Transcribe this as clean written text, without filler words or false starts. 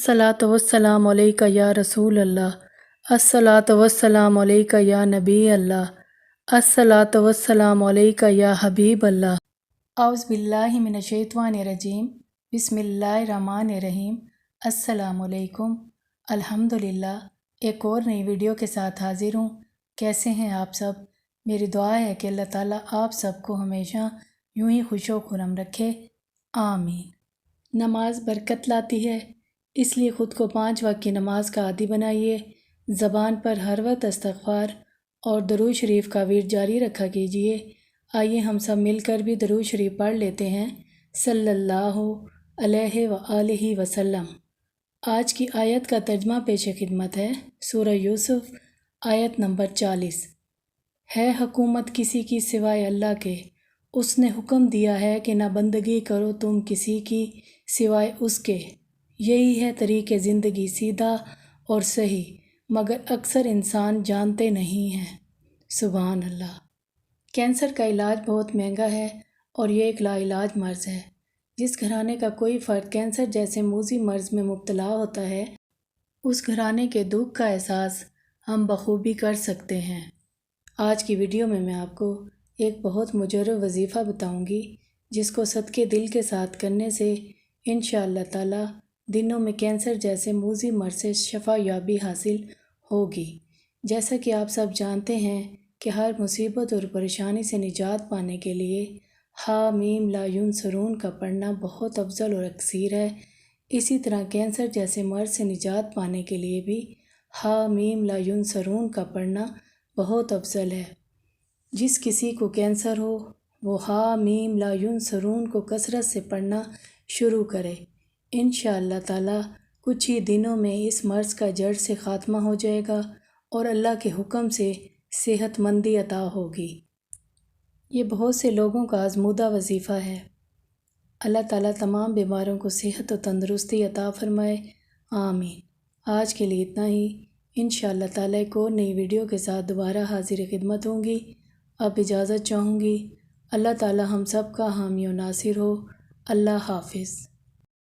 अस्सलातु वस्सलामु अलैका या रसूल अल्लाह। अस्सलातु वस्सलामु अलैका या नबी अल्लाह। अस्सलातु वस्सलामु अलैका या हबीब अल्लाह। औज़ु बिल्लाहि मिनश शैतानिर रजीम। बिस्मिल्लाहिर रहमानिर रहीम। अस्सलामु अलैकुम। अल्हम्दुलिल्लाह एक और नई वीडियो के साथ हाजिर हूँ। कैसे हैं आप सब? मेरी दुआ है कि अल्लाह ताला आप सबको हमेशा यूं ही खुशो खुरम रखे, आमीन। नमाज बरकत लाती है, इसलिए ख़ुद को 5 वक्त की नमाज का आदी बनाइए। ज़बान पर हर वक्त इस्तग़फ़ार और दरूद शरीफ का विर्द जारी रखा कीजिए। आइए हम सब मिलकर भी दरूद शरीफ पढ़ लेते हैं। सल्लल्लाहु अलैहि व आलिहि वसल्लम। आज की आयत का तर्जमा पेश खिदमत है। सूरह यूसुफ आयत नंबर 40। है हुकूमत किसी की सिवाय अल्लाह के, उसने हुक्म दिया है कि ना बंदगी करो तुम किसी की सिवाय उसके। यही है तरीक़े ज़िंदगी सीधा और सही, मगर अक्सर इंसान जानते नहीं हैं। सुभान अल्लाह। कैंसर का इलाज बहुत महंगा है और ये एक लाइलाज मर्ज़ है। जिस घराने का कोई फ़र्द कैंसर जैसे मूज़ी मर्ज़ में मुब्तला होता है, उस घराने के दुख का एहसास हम बखूबी कर सकते हैं। आज की वीडियो में मैं आपको एक बहुत मुजर्रब वजीफ़ा बताऊंगी, जिसको सदके दिल के साथ करने से इंशाअल्लाह ताला दिनों में कैंसर जैसे मूज़ी मर्ज़ से शफा याबी हासिल होगी। जैसा कि आप सब जानते हैं कि हर मुसीबत और परेशानी से निजात पाने के लिए हा मीम ला युनसरून का पढ़ना बहुत अफजल और अक्सीर है। इसी तरह कैंसर जैसे मर्ज़ से निजात पाने के लिए भी हा मीम ला युनसरून का पढ़ना बहुत अफजल है। जिस किसी को कैंसर हो वो हा मीम ला युनसरून को कसरत से पढ़ना शुरू करे। इंशाअल्लाह ताला कुछ ही दिनों में इस मर्ज़ का जड़ से ख़ात्मा हो जाएगा और अल्लाह के हुक्म से सेहतमंदी अता होगी। ये बहुत से लोगों का आज़मूदा वजीफ़ा है। अल्लाह ताला तमाम बीमारों को सेहत और तंदुरुस्ती अता फ़रमाए, आमीन। आज के लिए इतना ही। इंशाअल्लाह ताला एक और नई वीडियो के साथ दोबारा हाजिर खिदमत होंगी। अब इजाज़त चाहूँगी। अल्लाह ताला हम सब का हामी और नासिर हो। अल्लाह हाफ़िज़।